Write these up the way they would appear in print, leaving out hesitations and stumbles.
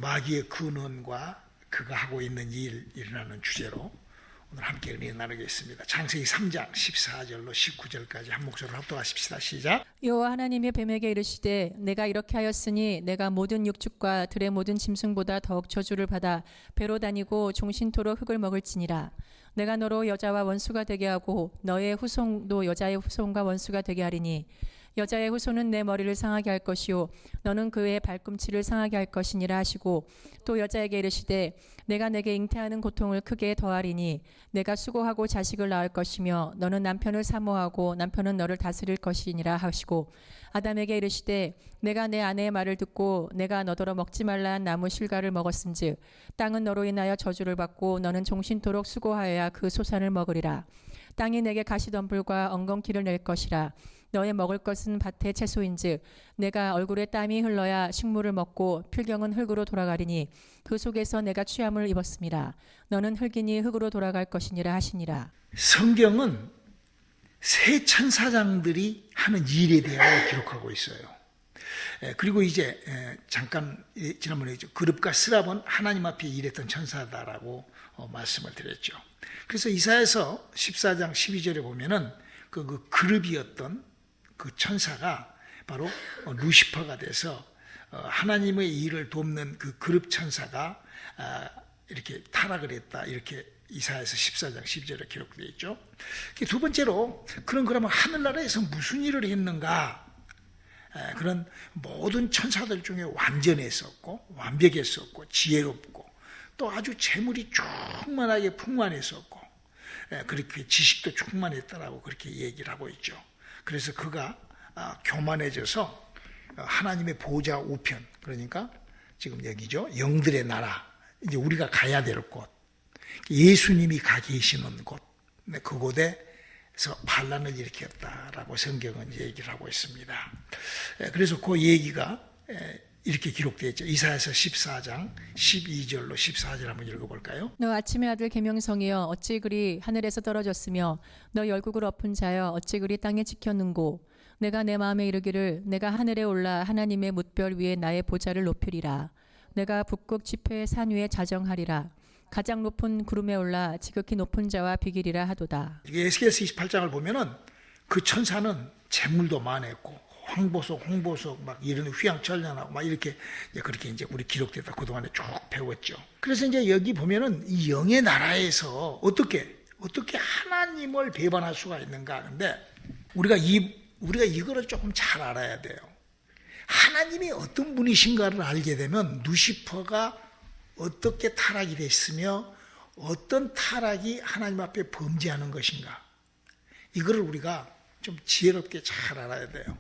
마귀의 근원과 그가 하고 있는 일이라는 주제로 오늘 함께 은혜 나누겠습니다. 창세기 3장 14절로 19절까지 한 목소리로 합독하십시다. 시작. 여호와 하나님이 뱀에게 이르시되 내가 이렇게 하였으니 내가 모든 육축과 들의 모든 짐승보다 더욱 저주를 받아 배로 다니고 종신토록 흙을 먹을지니라. 내가 너로 여자와 원수가 되게 하고 너의 후손도 여자의 후손과 원수가 되게 하리니 여자의 후손은 내 머리를 상하게 할 것이요 너는 그의 발꿈치를 상하게 할 것이니라 하시고 또 여자에게 이르시되 내가 내게 잉태하는 고통을 크게 더하리니 내가 수고하고 자식을 낳을 것이며 너는 남편을 사모하고 남편은 너를 다스릴 것이니라 하시고 아담에게 이르시되 내가 내 아내의 말을 듣고 내가 너더러 먹지 말라 한 나무 실과를 먹었음즉 땅은 너로 인하여 저주를 받고 너는 종신토록 수고하여야 그 소산을 먹으리라. 땅이 내게 가시덤불과 엉겅퀴를 낼 것이라. 너의 먹을 것은 밭의 채소인즉 내가 얼굴에 땀이 흘러야 식물을 먹고 필경은 흙으로 돌아가리니 그 속에서 내가 취함을 입었습니다. 너는 흙이니 흙으로 돌아갈 것이니라 하시니라. 성경은 새 천사장들이 하는 일에 대하여 기록하고 있어요. 그리고 이제 잠깐 지난번에 그룹과 스랍은 하나님 앞에 일했던 천사다라고 말씀을 드렸죠. 그래서 이사야서 14장 12절에 보면은 그 그룹이었던 그 천사가 바로 루시퍼가 돼서 하나님의 일을 돕는 그 그룹 천사가 이렇게 타락을 했다, 이렇게 이사야서 14장 12절에 기록되어 있죠. 두 번째로 그러면 하늘나라에서 무슨 일을 했는가? 그런 모든 천사들 중에 완전했었고 완벽했었고 지혜롭고 또 아주 재물이 충만하게 풍만했었고 그렇게 지식도 충만했다라고 그렇게 얘기를 하고 있죠. 그래서 그가 교만해져서 하나님의 보좌 우편, 그러니까 지금 여기죠, 영들의 나라, 이제 우리가 가야 될 곳, 예수님이 가 계시는 곳, 그곳에서 반란을 일으켰다라고 성경은 얘기를 하고 있습니다. 그래서 그 얘기가 이렇게 기록되어 있죠. 이사야서 14장 12절로 14절 한번 읽어볼까요? 너 아침의 아들 계명성이여 어찌 그리 하늘에서 떨어졌으며 너 열국을 엎은 자여 어찌 그리 땅에 지켰는고 내가 내 마음에 이르기를 내가 하늘에 올라 하나님의 뭇별 위에 나의 보좌를 높이리라. 내가 북극 지폐의 산 위에 자정하리라. 가장 높은 구름에 올라 지극히 높은 자와 비기리라 하도다. 에스겔서 28장을 보면은 그 천사는 재물도 많았고 홍보석 막 이런 휘황찬란하고 막 이렇게 그렇게 이제 우리 기록되다 그동안에 쭉 배웠죠. 그래서 이제 여기 보면은 이 영의 나라에서 어떻게 하나님을 배반할 수가 있는가? 근데 우리가 이거를 조금 잘 알아야 돼요. 하나님이 어떤 분이신가를 알게 되면 루시퍼가 어떻게 타락이 됐으며 어떤 타락이 하나님 앞에 범죄하는 것인가, 이거를 우리가 좀 지혜롭게 잘 알아야 돼요.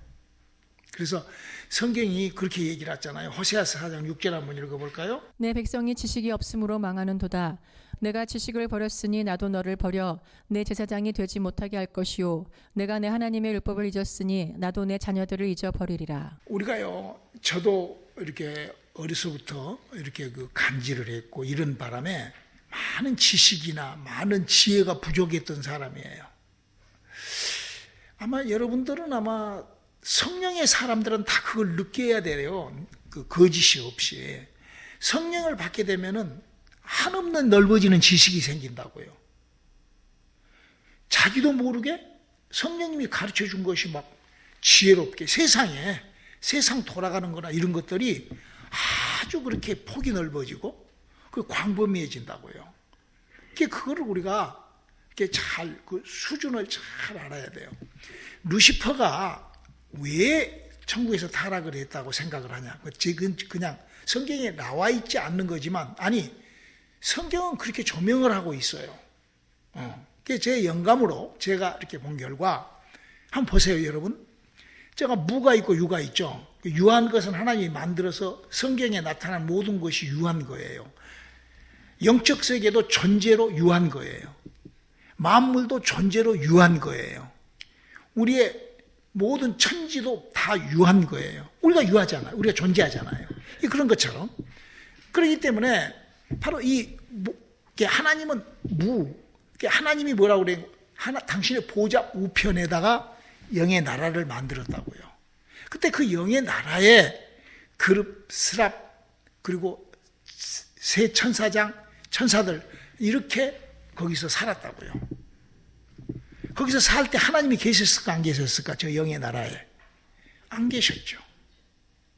그래서 성경이 그렇게 얘기를 했잖아요. 호세아서 4장 6절 한번 읽어볼까요? 내 백성이 지식이 없으므로 망하는도다. 내가 지식을 버렸으니 나도 너를 버려 내 제사장이 되지 못하게 할 것이요 내가 내 하나님의 율법을 잊었으니 나도 내 자녀들을 잊어버리리라. 우리가요, 저도 이렇게 어려서부터 이렇게 그 간지를 했고 이런 바람에 많은 지식이나 많은 지혜가 부족했던 사람이에요. 아마 여러분들은 성령의 사람들은 다 그걸 느껴야 돼요. 그 거짓이 없이. 성령을 받게 되면은 한없는 넓어지는 지식이 생긴다고요. 자기도 모르게 성령님이 가르쳐 준 것이 막 지혜롭게 세상 돌아가는 거나 이런 것들이 아주 그렇게 폭이 넓어지고 그 광범위해진다고요. 그거를 우리가 그 수준을 잘 알아야 돼요. 루시퍼가 왜 천국에서 타락을 했다고 생각을 하냐? 지금 그냥 성경에 나와 있지 않는 거지만, 아니, 성경은 그렇게 조명을 하고 있어요. 제 영감으로 제가 이렇게 본 결과, 한번 보세요, 여러분. 제가 무가 있고 유가 있죠. 유한 것은 하나님이 만들어서 성경에 나타난 모든 것이 유한 거예요. 영적 세계도 존재로 유한 거예요. 만물도 존재로 유한 거예요. 우리의 모든 천지도 다 유한 거예요. 우리가 유하잖아요. 우리가 존재하잖아요. 그런 것처럼. 그렇기 때문에 바로 하나님은 하나님이 뭐라고 그래요? 당신의 보좌 우편에다가 영의 나라를 만들었다고요. 그때 그 영의 나라에 그룹, 스랍, 그리고 새 천사장, 천사들 이렇게 거기서 살았다고요. 거기서 살 때 하나님이 계셨을까 안 계셨을까? 저 영의 나라에 안 계셨죠.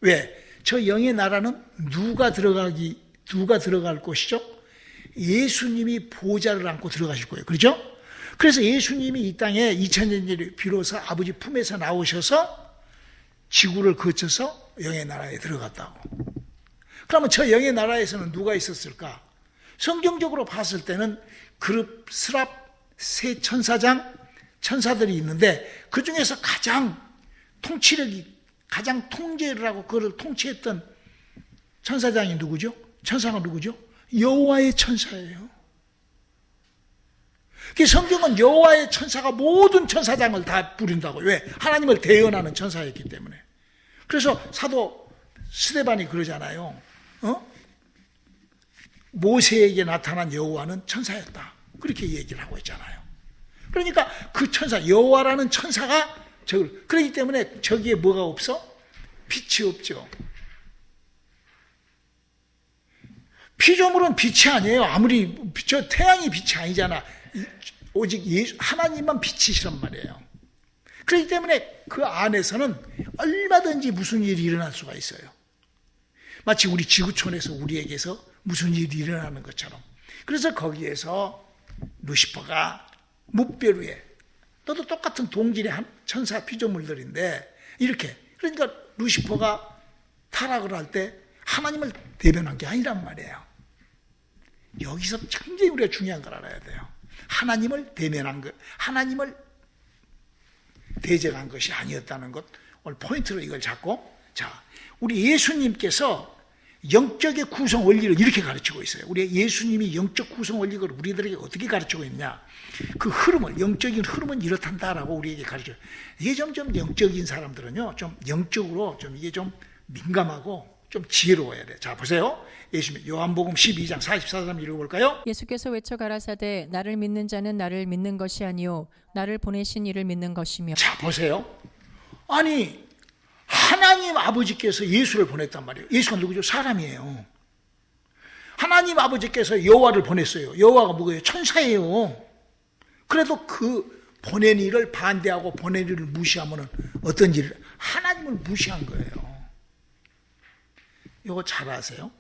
왜? 저 영의 나라는 누가 들어갈 곳이죠? 예수님이 보좌를 안고 들어가실 거예요. 그렇죠? 그래서 예수님이 이 땅에 2000년 전에 비로소 아버지 품에서 나오셔서 지구를 거쳐서 영의 나라에 들어갔다고. 그러면 저 영의 나라에서는 누가 있었을까? 성경적으로 봤을 때는 그룹, 스랍, 세 천사장, 천사들이 있는데 그 중에서 가장 통제를 하고 그걸 통치했던 천사장이 누구죠? 천사가 누구죠? 여호와의 천사예요. 성경은 여호와의 천사가 모든 천사장을 다 부린다고. 왜? 하나님을 대언하는 천사였기 때문에. 그래서 사도 스데반이 그러잖아요. 모세에게 나타난 여호와는 천사였다. 그렇게 얘기를 하고 있잖아요. 그러니까 그 천사, 여호와라는 천사가 그렇기 때문에 저기에 뭐가 없어? 빛이 없죠. 피조물은 빛이 아니에요. 아무리 저 태양이 빛이 아니잖아. 오직 하나님만 빛이시란 말이에요. 그렇기 때문에 그 안에서는 얼마든지 무슨 일이 일어날 수가 있어요. 마치 우리 지구촌에서 우리에게서 무슨 일이 일어나는 것처럼. 그래서 거기에서 루시퍼가 뭇별 위에, 너도 똑같은 동질의 천사 피조물들인데 이렇게, 그러니까 루시퍼가 타락을 할 때 하나님을 대변한 게 아니란 말이에요. 여기서 굉장히 우리가 중요한 걸 알아야 돼요. 하나님을 대면한 것, 하나님을 대적한 것이 아니었다는 것, 오늘 포인트로 이걸 잡고, 자, 우리 예수님께서 영적의 구성 원리를 이렇게 가르치고 있어요. 우리 예수님이 영적 구성 원리를 우리들에게 어떻게 가르치고 있냐? 그 흐름을, 영적인 흐름은 이렇단다라고 우리에게 가르쳐요. 이게 좀 영적인 사람들은요, 좀 영적으로 좀 이게 좀 민감하고 좀 지혜로워야 돼요. 자, 보세요. 예수님, 요한복음 12장 44절 읽어볼까요? 예수께서 외쳐 가라사대 나를 믿는 자는 나를 믿는 것이 아니요 나를 보내신 이를 믿는 것이며. 자, 보세요. 아니, 하나님 아버지께서 예수를 보냈단 말이에요. 예수가 누구죠? 사람이에요. 하나님 아버지께서 여호와를 보냈어요. 여호와가 뭐예요? 천사예요. 그래도 그 보낸 이를 반대하고 보낸 이를 무시하면 어떤 일을? 하나님을 무시한 거예요. 이거 잘 아세요?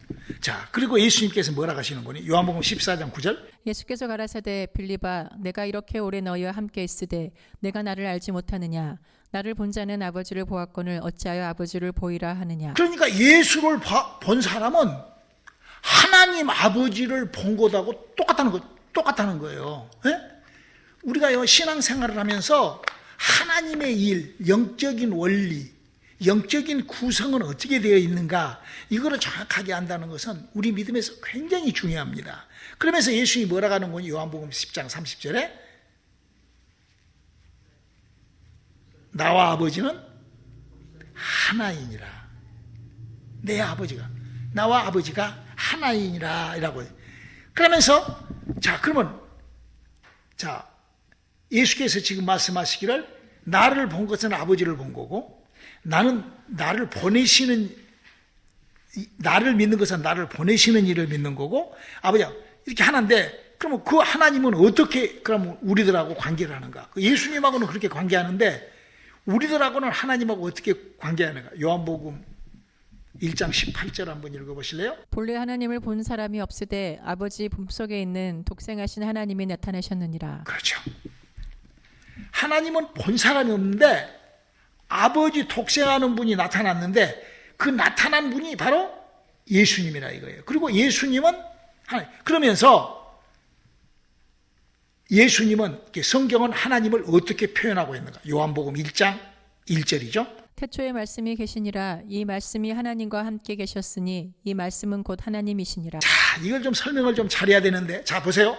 자, 그리고 예수님께서 뭐라 하시는 거니? 요한복음 14장 9절. 예수께서 가라사대 빌립아 내가 이렇게 오래 너희와 함께 있으되 내가 나를 알지 못하느냐? 나를 본 자는 아버지를 보았거늘 어찌하여 아버지를 보이라 하느냐? 그러니까 예수를 본 사람은 하나님 아버지를 본 것하고 똑같다는 거예요. 예? 우리가 신앙생활을 하면서 하나님의 일, 영적인 원리, 영적인 구성은 어떻게 되어 있는가, 이거를 정확하게 안다는 것은 우리 믿음에서 굉장히 중요합니다. 그러면서 예수님이 뭐라고 하는 거니? 요한복음 10장 30절에 나와 아버지는 하나이니라. 내 아버지가, 나와 아버지가 하나이니라 이라고. 그러면서 그러면 예수께서 지금 말씀하시기를 나를 본 것은 아버지를 본 거고, 나는 나를 믿는 것은 나를 보내시는 이를 믿는 거고, 아버지가 이렇게 하나인데, 그러면 그 하나님은 어떻게 그러면 우리들하고 관계를 하는가? 예수님하고는 그렇게 관계하는데 우리들하고는 하나님하고 어떻게 관계하는가? 요한복음 1장 18절 한번 읽어보실래요? 본래 하나님을 본 사람이 없으되 아버지 품속에 있는 독생하신 하나님이 나타나셨느니라. 그렇죠. 하나님은 본 사람이 없는데 아버지 독생하는 분이 나타났는데 그 나타난 분이 바로 예수님이라 이거예요. 그리고 예수님은 그러면서 예수님은, 성경은 하나님을 어떻게 표현하고 있는가? 요한복음 1장 1절이죠. 태초에 말씀이 계시니라 이 말씀이 하나님과 함께 계셨으니 이 말씀은 곧 하나님이시니라. 자, 이걸 좀 설명을 좀 잘해야 되는데, 자, 보세요.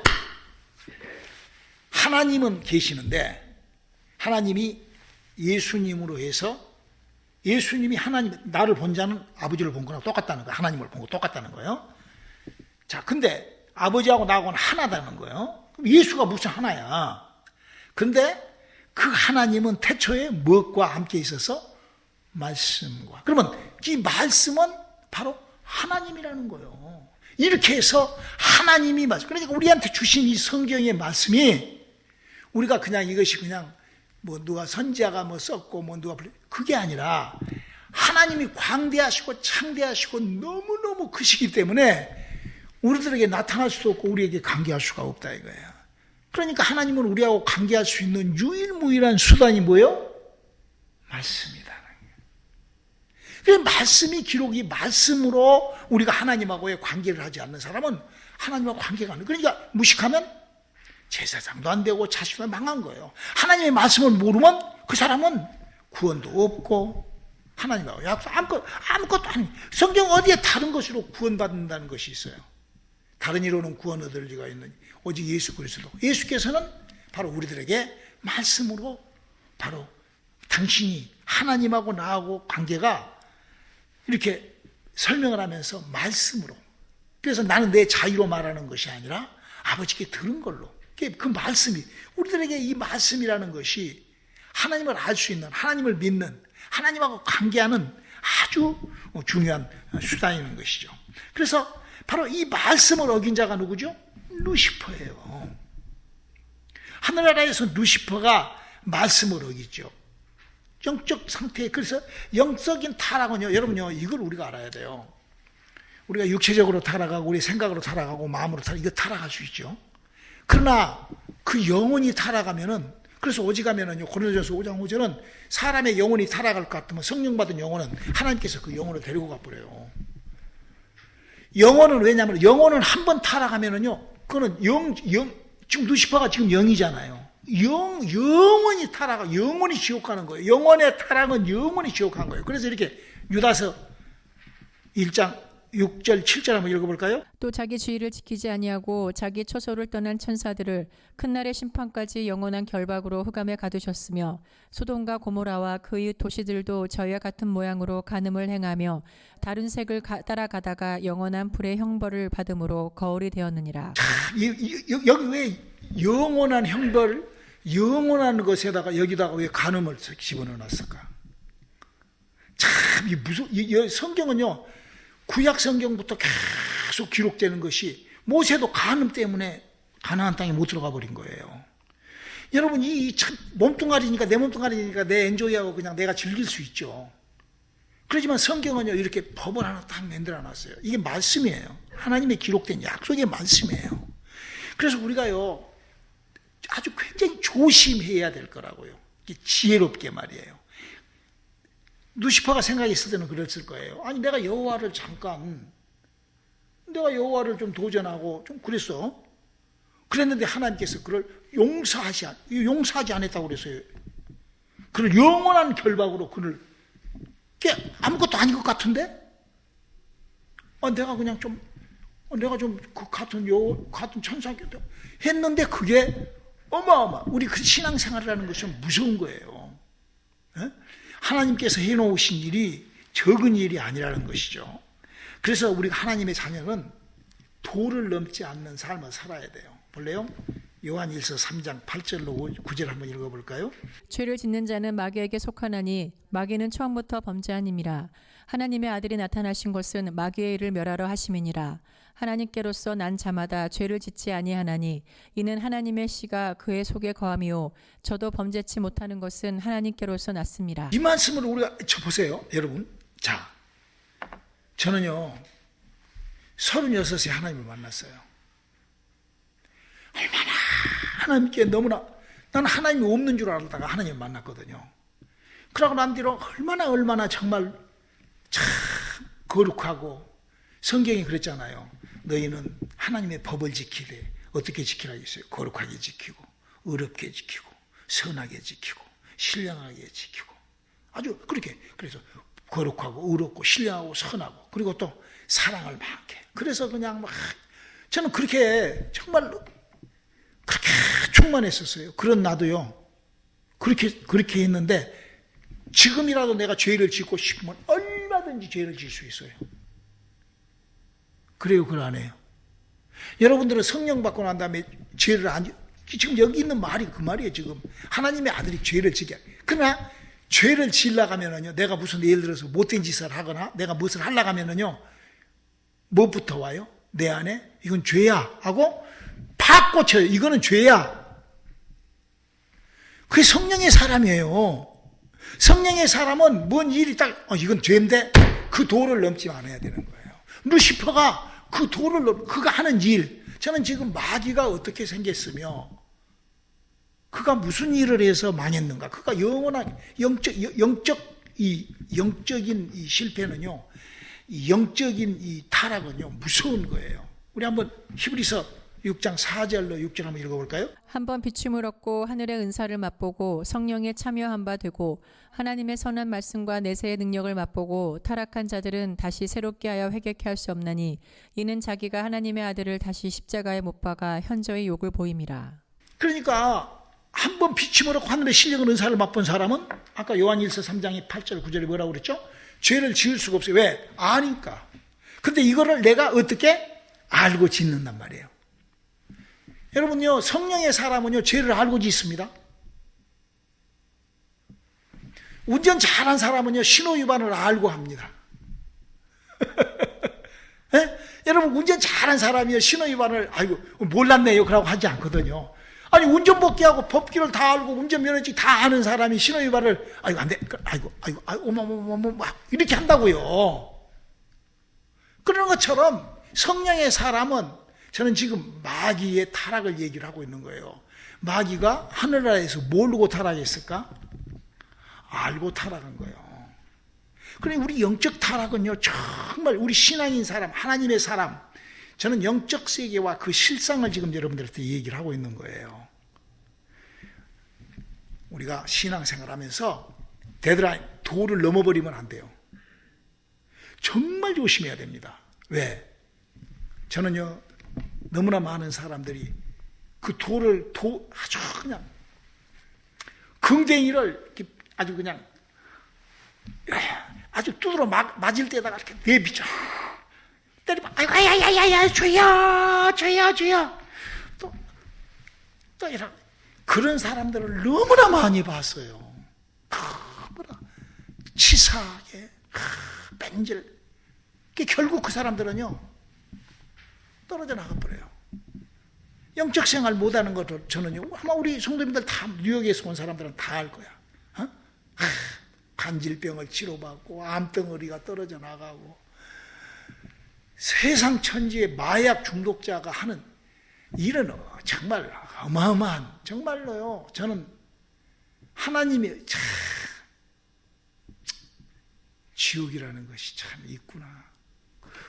하나님은 계시는데 하나님이 예수님으로 해서, 예수님이 하나님, 나를 본 자는 아버지를 본 거랑 똑같다는 거예요. 하나님을 본 거 똑같다는 거예요. 자, 근데 아버지하고 나하고는 하나다는 거예요. 예수가 무슨 하나야? 근데 그 하나님은 태초에 무엇과 함께 있어서? 말씀과. 그러면 이 말씀은 바로 하나님이라는 거예요. 이렇게 해서 하나님이 그러니까 우리한테 주신 이 성경의 말씀이 우리가 그냥 이것이 그냥 뭐 누가 선지자가 뭐 썼고 뭐 누가 그게 아니라 하나님이 광대하시고 창대하시고 너무너무 크시기 때문에 우리들에게 나타날 수도 없고 우리에게 관계할 수가 없다 이거예요. 그러니까 하나님은 우리하고 관계할 수 있는 유일무이한 수단이 뭐예요? 말씀이다. 그 말씀이 기록이 말씀으로 우리가 하나님하고의 관계를 하지 않는 사람은 하나님하고 관계가 안 돼. 그러니까 무식하면 제사장도 안 되고 자식도 망한 거예요. 하나님의 말씀을 모르면 그 사람은 구원도 없고 하나님하고 약속 아무것도 아니. 성경 어디에 다른 것으로 구원받는다는 것이 있어요? 다른 이로는 구원 얻을 리가 있느니 오직 예수 그리스도. 예수께서는 바로 우리들에게 말씀으로 바로 당신이 하나님하고 나하고 관계가 이렇게 설명을 하면서 말씀으로. 그래서 나는 내 자유로 말하는 것이 아니라 아버지께 들은 걸로. 그 말씀이 우리들에게 이 말씀이라는 것이 하나님을 알 수 있는, 하나님을 믿는, 하나님하고 관계하는 아주 중요한 수단인 것이죠. 그래서 바로 이 말씀을 어긴 자가 누구죠? 루시퍼예요. 하늘나라에서 루시퍼가 말씀을 어기죠. 영적 상태에. 그래서 영적인 타락은요, 여러분요, 이걸 우리가 알아야 돼요. 우리가 육체적으로 타락하고 우리 생각으로 타락하고 마음으로 타락, 이거 타락할 수 있죠. 그러나 그 영혼이 타락하면은, 그래서 오직하면은요, 고린도전서 5장 5절은 사람의 영혼이 타락할 것 같으면 성령 받은 영혼은 하나님께서 그 영혼을 데리고 가버려요. 영혼은 왜냐하면 영혼은 한 번 타락하면은요, 그거는 지금 루시퍼가 지금 영이잖아요. 영원히 타락하고 영원히 지옥 가는 거예요. 영혼의 타락은 영원히 지옥 간 거예요. 그래서 이렇게 유다서 1장 6절 7절 한번 읽어볼까요? 또 자기 주의를 지키지 아니하고 자기 처소를 떠난 천사들을 큰 날의 심판까지 영원한 결박으로 흑암에 가두셨으며 소돔과 고모라와 그의 도시들도 저희와 같은 모양으로 간음을 행하며 다른 색을 따라가다가 영원한 불의 형벌을 받음으로 거울이 되었느니라. 여기 왜 영원한 형벌, 영원한 것에다가 여기다가 왜 간음을 집어넣어놨을까? 참 이 성경은요, 구약 성경부터 계속 기록되는 것이 모세도 간음 때문에 가나안 땅에 못 들어가 버린 거예요. 여러분, 이 참 몸뚱아리니까 내 몸뚱아리니까 내 엔조이하고 그냥 내가 즐길 수 있죠. 그렇지만 성경은요, 이렇게 법을 하나 딱 만들어 놨어요. 이게 말씀이에요. 하나님의 기록된 약속의 말씀이에요. 그래서 우리가요, 아주 굉장히 조심해야 될 거라고요. 지혜롭게 말이에요. 루시퍼가 생각했을 때는 그랬을 거예요. 아니, 내가 여호와를 좀 도전하고 좀 그랬어. 그랬는데 하나님께서 그를 용서하지 않았다고 그랬어요. 그를 영원한 결박으로 그를 아무것도 아닌 것 같은데? 내가 그냥 내가 좀 그 같은 천사겠다 했는데 그게 우리 그 신앙생활이라는 것은 무서운 거예요. 에? 하나님께서 해놓으신 일이 적은 일이 아니라는 것이죠. 그래서 우리가 하나님의 자녀는 도를 넘지 않는 삶을 살아야 돼요. 볼래요? 요한일서 3장 8절로 9절 한번 읽어볼까요? 죄를 짓는 자는 마귀에게 속하나니 마귀는 처음부터 범죄한 임이라. 하나님의 아들이 나타나신 것은 마귀의 일을 멸하러 하심이니라. 하나님께로서 난 자마다 죄를 짓지 아니하나니 이는 하나님의 씨가 그의 속에 거함이요 저도 범죄치 못하는 것은 하나님께로서 났습니다. 이 말씀을 우리가 보세요, 여러분. 자, 저는요 36에 하나님을 만났어요. 얼마나 하나님께 너무나, 나는 하나님이 없는 줄 알다가 하나님을 만났거든요. 그러고 난 뒤로 얼마나 정말 참 거룩하고, 성경이 그랬잖아요. 너희는 하나님의 법을 지키되 어떻게 지키라겠어요? 거룩하게 지키고, 의롭게 지키고, 선하게 지키고, 신령하게 지키고, 아주 그렇게. 그래서 거룩하고 의롭고 신령하고 선하고, 그리고 또 사랑을 많게. 그래서 그냥 저는 그렇게 정말로 그렇게 충만했었어요. 그런 나도요, 그렇게 했는데 지금이라도 내가 죄를 짓고 싶으면 얼마든지 죄를 질 수 있어요. 그래요, 그걸 안 해요? 여러분들은 성령 받고 난 다음에 죄를 지금 여기 있는 말이 그 말이에요. 지금 하나님의 아들이 죄를 지게. 그러나 죄를 지으려고 하면은요, 내가 무슨 예를 들어서 못된 짓을 하거나 내가 무엇을 하려고 하면은요, 뭐부터 와요? 내 안에 이건 죄야 하고 팍 꽂혀요. 이거는 죄야. 그게 성령의 사람이에요. 성령의 사람은 뭔 일이 딱 이건 죄인데 그 도를 넘지 않아야 되는 거예요. 루시퍼가 그 도를 그가 하는 일, 저는 지금 마귀가 어떻게 생겼으며 그가 무슨 일을 해서 망했는가? 그가 영원한 영적인 이 실패는요, 이 영적인 이 타락은요 무서운 거예요. 우리 한번 히브리서 6장 4절로 6절 한번 읽어볼까요? 한번 비춤을 얻고 하늘의 은사를 맛보고 성령에 참여한 바 되고 하나님의 선한 말씀과 내세의 능력을 맛보고 타락한 자들은 다시 새롭게 하여 회개케 할 수 없나니 이는 자기가 하나님의 아들을 다시 십자가에 못 박아 현저히 욕을 보임이라. 그러니까 한번 비춤을 얻고 하늘의 신령한 은사를 맛본 사람은 아까 요한일서 3장의 8절 9절에 뭐라고 그랬죠? 죄를 지을 수가 없어요. 왜? 아니까. 근데 이거를 내가 어떻게 알고 짓는단 말이에요. 여러분요, 성령의 사람은요, 죄를 알고 짓습니다. 운전 잘한 사람은요, 신호 위반을 알고 합니다. 네? 여러분, 운전 잘한 사람이요, 신호 위반을, 아이고, 몰랐네요. 그러고 하지 않거든요. 아니, 운전법규하고 법규를 다 알고, 운전면허증 다 아는 사람이 신호 위반을, 아이고, 안 돼. 아이고, 어머머머머, 이렇게 한다고요. 그런 것처럼 성령의 사람은 저는 지금 마귀의 타락을 얘기를 하고 있는 거예요. 마귀가 하늘나라에서 모르고 타락했을까? 알고 타락한 거예요. 그러니 우리 영적 타락은요, 정말 우리 신앙인 사람, 하나님의 사람, 저는 영적 세계와 그 실상을 지금 여러분들한테 얘기를 하고 있는 거예요. 우리가 신앙생활 하면서 데드라인, 도를 넘어버리면 안 돼요. 정말 조심해야 됩니다. 왜? 저는요, 너무나 많은 사람들이 그 아주 그냥 긍댕이를 아주 그냥 아주 두드러 맞을 때다가 이렇게 내비쳐 때리면 아이고 야야야야 죄야 또 이런 그런 사람들을 너무나 많이 봤어요. 너무나 치사하게 뺀질. 결국 그 사람들은요 떨어져 나가버려요. 영적 생활 못하는 것도 저는요, 아마 우리 성도님들 다 뉴욕에서 온 사람들은 다 알 거야. 관질병을 치료받고 암덩어리가 떨어져 나가고 세상 천지의 마약 중독자가 하는 일은 정말 어마어마한, 정말로요, 저는 하나님의 지옥이라는 것이 참 있구나.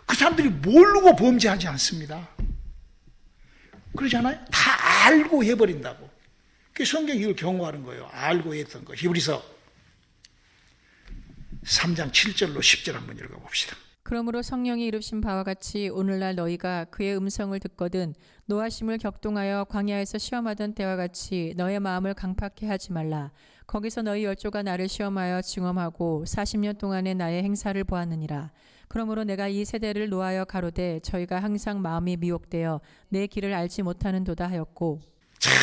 그 사람들이 모르고 범죄하지 않습니다. 그러잖아요? 다 알고 해버린다고. 그 성경이 이걸 경고하는 거예요. 알고 했던 거. 히브리서 3장 7절로 10절 한번 읽어봅시다. 그러므로 성령이 이르신 바와 같이 오늘날 너희가 그의 음성을 듣거든 노하심을 격동하여 광야에서 시험하던 때와 같이 너의 마음을 강팍해 하지 말라. 거기서 너희 열조가 나를 시험하여 증험하고 40년 동안의 나의 행사를 보았느니라. 그러므로 내가 이 세대를 노하여 가로되 저희가 항상 마음이 미혹되어 내 길을 알지 못하는도다 하였고. 참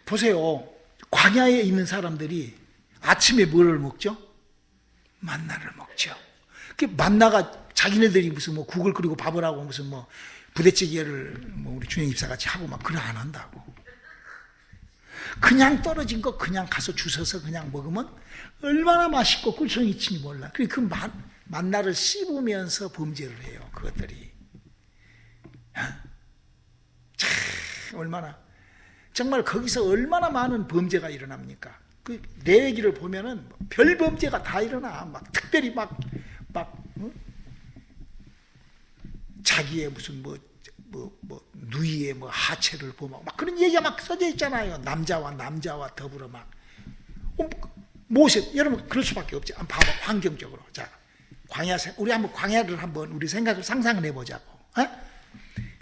보세요. 광야에 있는 사람들이 아침에 뭐를 먹죠? 만나를 먹죠. 그 만나가 자기네들이 무슨 뭐 국을 끓이고 밥을 하고 무슨 뭐 부대찌개를 뭐 우리 준영 집사 같이 하고 막 그래 안 한다고. 그냥 떨어진 거 그냥 가서 주워서 그냥 먹으면 얼마나 맛있고 꿀성이치니 몰라. 그 만나를 씹으면서 범죄를 해요. 그것들이. 참 얼마나 정말 거기서 얼마나 많은 범죄가 일어납니까? 그 내 얘기를 보면은 별 범죄가 다 일어나. 막 특별히 막 자기의 무슨 누이의 뭐 하체를 보면 막 그런 얘기가 막 써져 있잖아요. 남자와 더불어 막. 모세, 여러분 그럴 수밖에 없지. 한번 봐봐, 환경적으로. 자, 우리 한번 광야를 한번 우리 상상을 해보자고.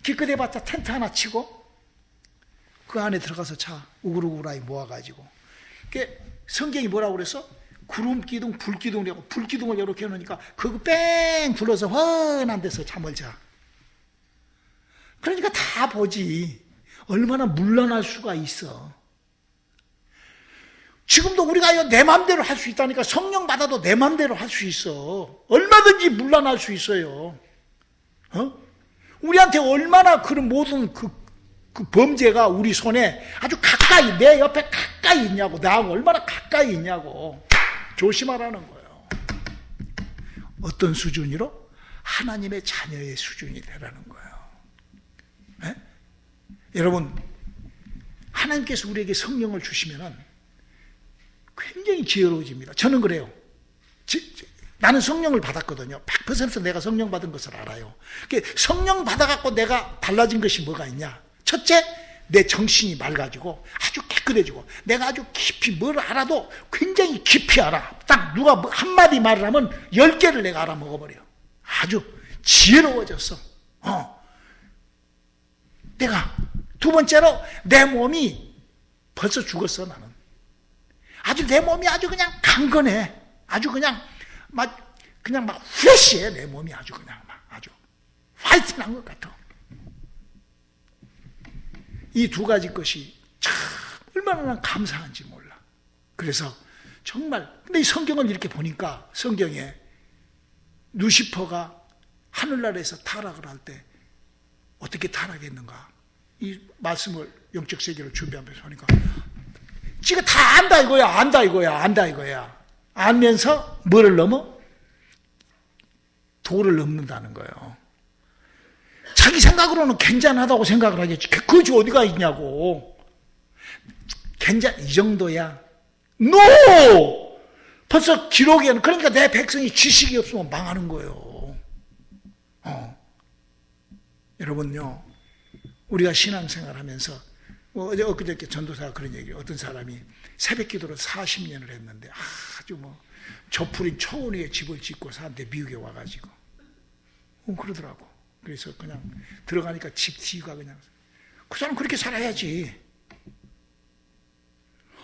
기껏 해봤자 텐트 하나 치고 그 안에 들어가서 자 우글우글하게 모아가지고. 성경이 뭐라고 그랬어? 구름 기둥, 불 기둥이라고. 불 기둥을 이렇게 해놓으니까 그거 뺑 둘러서 환한 데서 잠을 자. 그러니까 다 보지. 얼마나 물러날 수가 있어. 지금도 우리가 내 마음대로 할 수 있다니까. 성령 받아도 내 마음대로 할 수 있어. 얼마든지 물러날 수 있어요. 우리한테 얼마나 그런 모든 그 범죄가 우리 손에 아주 가까이, 내 옆에 가까이 있냐고, 나하고 얼마나 가까이 있냐고 조심하라는 거예요. 어떤 수준으로? 하나님의 자녀의 수준이 되라는 거예요. 네? 여러분, 하나님께서 우리에게 성령을 주시면은 굉장히 지혜로워집니다. 저는 그래요. 나는 성령을 받았거든요. 100% 내가 성령 받은 것을 알아요. 성령 받아갖고 내가 달라진 것이 뭐가 있냐? 첫째, 내 정신이 맑아지고 아주 깨끗해지고, 내가 아주 깊이 뭘 알아도 굉장히 깊이 알아. 딱 누가 한마디 말을 하면 10개를 내가 알아먹어버려. 아주 지혜로워졌어. 내가 두 번째로, 내 몸이 벌써 죽었어. 나는 아주 내 몸이 아주 그냥 강건해. 아주 그냥 막 프레시해. 내 몸이 아주 그냥 아주 화이팅한 것 같아. 이 두 가지 것이 참 얼마나 감사한지 몰라. 그래서 정말, 근데 이 성경을 이렇게 보니까, 성경에 루시퍼가 하늘나라에서 타락을 할 때 어떻게 타락했는가, 이 말씀을, 영적 세계를 준비하면서 보니까 지가 다 안다 이거야. 안다 이거야. 알면서 뭐를 넘어? 도를 넘는다는 거예요. 자기 생각으로는 괜찮하다고 생각을 하겠지. 그것이 어디가 있냐고. 이 정도야. NO! 벌써 기록에는, 그러니까 내 백성이 지식이 없으면 망하는 거예요. 여러분요, 우리가 신앙생활 하면서, 엊그저께 전도사가 그런 얘기를, 어떤 사람이 새벽 기도를 40년을 했는데 아주 저풀인 초원위에 집을 짓고 사는데 미국에 와가지고 그러더라고. 그래서 그냥 들어가니까 집 뒤가 그냥, 그 사람 그렇게 살아야지.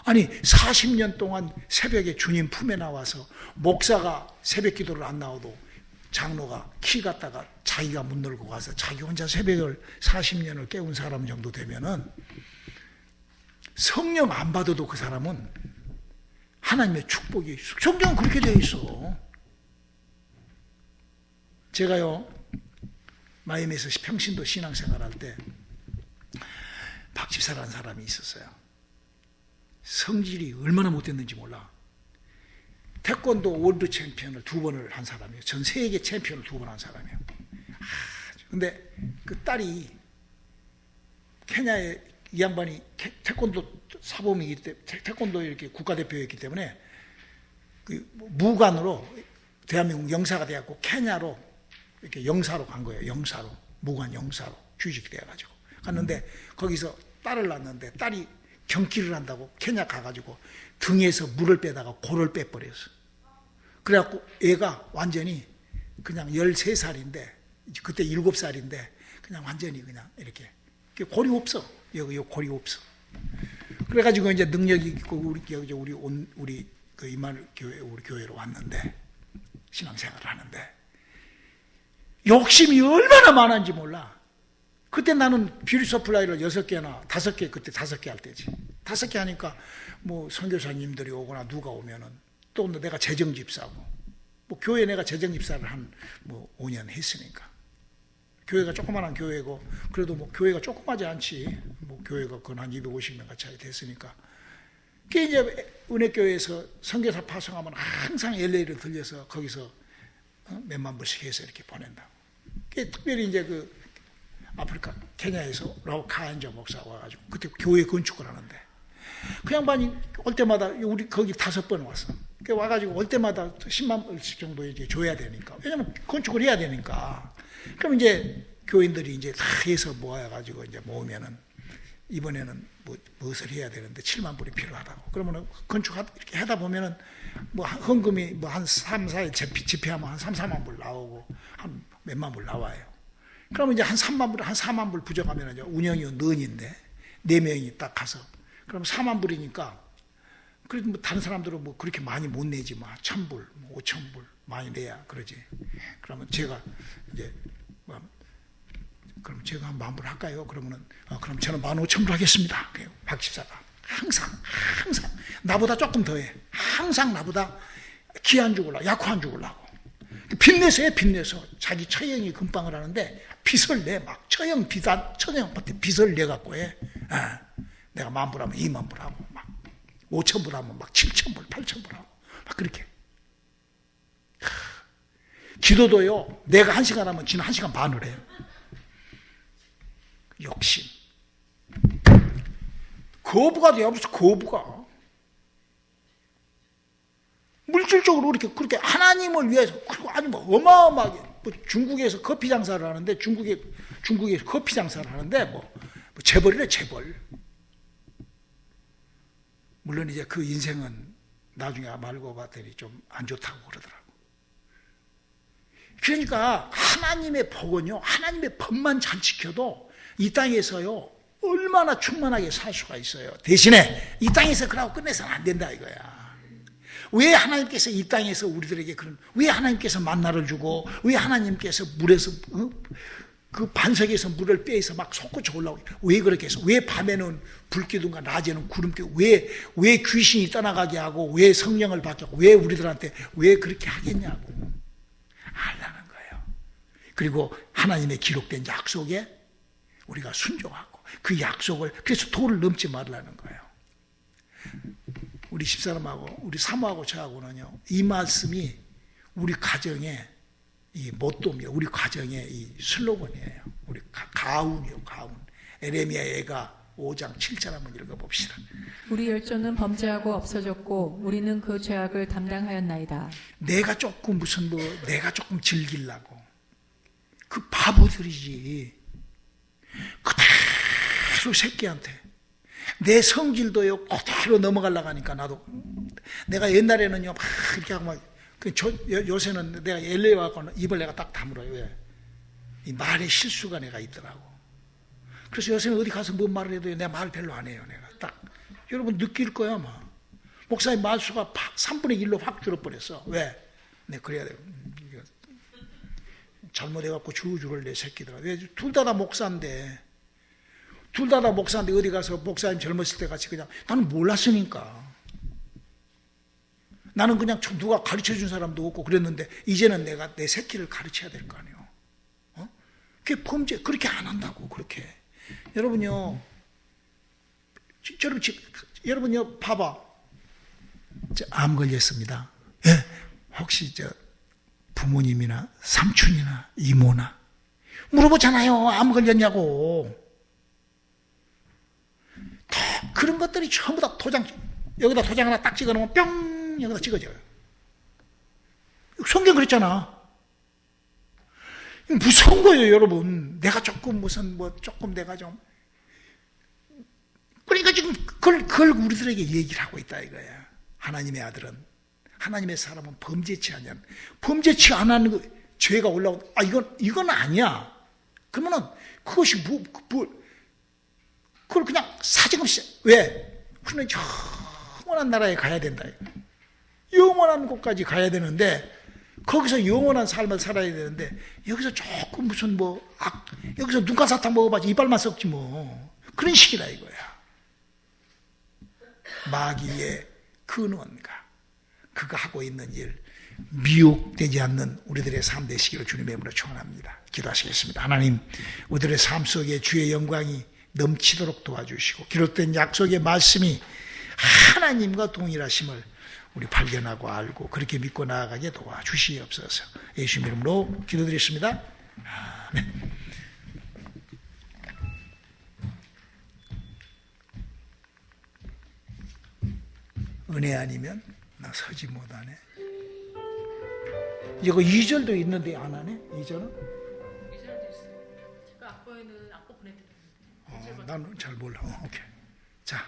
아니 40년 동안 새벽에 주님 품에 나와서, 목사가 새벽 기도를 안 나와도 장로가 키 갖다가 자기가 문 열고 가서 자기 혼자 새벽을 40년을 깨운 사람 정도 되면은, 성령 안 받아도 그 사람은 하나님의 축복이, 성경은 그렇게 되어 있어. 제가요, 마이애미에서 평신도 신앙생활 할 때 박집사라는 사람이 있었어요. 성질이 얼마나 못됐는지 몰라. 태권도 월드 챔피언을 2번을 한 사람이에요. 전 세계 챔피언을 2번 한 사람이에요. 근데 그 딸이, 케냐에 이 양반이 태권도 사범이기 때문에, 태권도 이렇게 국가대표였기 때문에 그 무관으로 대한민국 영사가 되었고, 케냐로 이렇게 영사로 간 거예요. 영사로, 무관 영사로 취직돼가지고 갔는데, 거기서 딸을 낳았는데 딸이 경기를 한다고 케냐 가가지고 등에서 물을 빼다가 골을 빼버렸어. 그래갖고 애가 완전히 그냥 13살인데, 그때 7살인데 그냥 완전히 그냥 이렇게 골이 없어. 여기 골이 없어. 그래가지고 이제 능력이 있고, 우리 그 이만 교회, 우리 교회로 왔는데, 신앙생활을 하는데 욕심이 얼마나 많은지 몰라. 그때 나는 뷰티 서플라이를 6개나 5개, 그때 5개 할 때지. 5개 하니까 선교사님들이 오거나 누가 오면은, 또 내가 재정집사고, 교회 내가 재정집사를 한 5년 했으니까. 교회가 조그만한 교회고, 그래도 교회가 조그마지 않지. 교회가 그건 한 250명 가까이 됐으니까. 그게 이제 은혜교회에서 선교사 파송하면 항상 LA를 들려서 거기서 몇만 불씩 해서 이렇게 보낸다고. 그게 특별히 이제 그 아프리카, 케냐에서 라우카인저 목사가 와가지고 그때 교회 건축을 하는데, 그 양반이 올 때마다 우리 거기 5번 왔어. 그 와가지고 올 때마다 10만 불씩 정도 이제 줘야 되니까. 왜냐면 건축을 해야 되니까. 그럼 이제 교인들이 이제 다 해서 모아가지고 이제 모으면은, 이번에는 무엇을 해야 되는데 7만 불이 필요하다고. 그러면은 건축 이렇게 하다 보면은 헌금이 한 3, 4일 집회하면 한 3, 4만 불 나오고 한 몇만 불 나와요. 그러면 이제 한 3만 불, 한 4만 불 부족하면 이제 운영이 넌인데 4명이 딱 가서, 그럼 4만 불이니까, 그래도 다른 사람들은 그렇게 많이 못 내지, 1,000불, 5,000불 많이 내야 그러지. 그러면 제가 이제 그럼 제가 한 10,000불 할까요? 그러면은 그럼 저는 15,000불 하겠습니다. 박 집사가 항상 나보다 조금 더해. 항상 나보다 기 안 죽으려고, 약화 안 죽으려고. 빚내서 해, 빚내서. 자기 처형이 금방을 하는데 빚을 내, 막. 처형한테 빚을 내갖고 해. 내가 10,000불 하면 20,000불 하고, 막. 5,000불 하면 막 7,000불, 8,000불 하고, 막 그렇게. 기도도요, 내가 1시간 하면 지는 1시간 반을 해요. 욕심. 거부가 돼요, 무슨 거부가. 물질적으로 그렇게 하나님을 위해서, 그리고 아니 뭐 어마어마하게, 뭐 중국에서 커피 장사를 하는데, 중국에서 커피 장사를 하는데, 뭐 재벌이래, 재벌. 물론 이제 그 인생은 나중에 말고 봤더니 좀 안 좋다고 그러더라고. 그러니까 하나님의 복은요, 하나님의 법만 잘 지켜도 이 땅에서요, 얼마나 충만하게 살 수가 있어요. 대신에 이 땅에서 그러고 끝내서는 안 된다 이거야. 왜 하나님께서 이 땅에서 우리들에게 왜 하나님께서 만나를 주고, 왜 하나님께서 물에서, 그 반석에서 물을 빼서 막 솟구쳐 올라오고, 왜 그렇게 해서, 왜 밤에는 불기둥과 낮에는 구름기둥, 왜 귀신이 떠나가게 하고, 왜 성령을 받게 하고, 왜 우리들한테 왜 그렇게 하겠냐고. 알라는 거예요. 그리고 하나님의 기록된 약속에 우리가 순종하고, 그 약속을, 그래서 도를 넘지 말라는 거예요. 우리 집사람하고 우리 사모하고 저하고는요, 이 말씀이 우리 가정의 이 모토입니다. 우리 가정의 이 슬로건이에요. 우리 가운이요, 가운. 에레미야 애가 5장 7절 한번 읽어봅시다. 우리 열조는 범죄하고 없어졌고 우리는 그 죄악을 담당하였나이다. 내가 조금 내가 조금 즐기려고, 그 바보들이지. 그대로 새끼한테 내 성질도요 그대로 넘어가려고 하니까, 나도 내가 옛날에는요 막 이렇게 하고 막, 요새는 내가 LA 와서 입을 내가 딱 다물어요. 왜? 이 말에 실수가 내가 있더라고. 그래서 요새는 어디 가서 뭔 말을 해도 내가 말 별로 안 해요. 내가 딱, 여러분 느낄 거야 아마. 목사님 말수가 3분의 1로 확 줄어버렸어. 왜? 내가 그래야 돼요. 잘못해갖고 주주를 내 새끼들아. 왜? 둘 다 목사인데, 어디 가서 목사님 젊었을 때 같이 그냥, 나는 몰랐으니까. 나는 그냥 누가 가르쳐준 사람도 없고 그랬는데, 이제는 내가 내 새끼를 가르쳐야 될 거 아니에요. 그게 범죄, 그렇게 안 한다고, 그렇게. 여러분요, 여러분요, 봐봐. 암 걸렸습니다. 예? 혹시 부모님이나 삼촌이나 이모나 물어보잖아요. 암 걸렸냐고. 다 그런 것들이 전부 다 여기다 도장 하나 딱 찍어 놓으면 뿅! 여기다 찍어져요. 성경 그랬잖아. 무서운 거예요, 여러분. 내가 조금 내가 좀. 그러니까 지금 그걸 우리들에게 얘기를 하고 있다 이거야. 하나님의 아들은, 하나님의 사람은 범죄치 안 하는 거, 죄가 올라오고, 이건 아니야. 그러면은 그것이 그걸 그냥 사정없이, 왜? 우리는 영원한 나라에 가야 된다. 영원한 곳까지 가야 되는데, 거기서 영원한 삶을 살아야 되는데, 여기서 조금 여기서 눈가사탕 먹어봐야지 이빨만 썩지 뭐. 그런 식이다 이거야. 마귀의 근원과 그가 하고 있는 일, 미혹되지 않는 우리들의 삶 되시기를 주님의 이름으로 축원합니다. 기도하시겠습니다. 하나님, 우리들의 삶 속에 주의 영광이 넘치도록 도와주시고, 기록된 약속의 말씀이 하나님과 동일하심을 우리 발견하고 알고 그렇게 믿고 나아가게 도와주시옵소서. 예수님 이름으로 기도드렸습니다. 아멘. 은혜 아니면 나 서지 못하네. 이거 2절도 있는데 안 하네? 2절은? 2절도 있어요. 제가 악보에는 악보 보내드립니다. 나는 잘 몰라. 오케이. 자.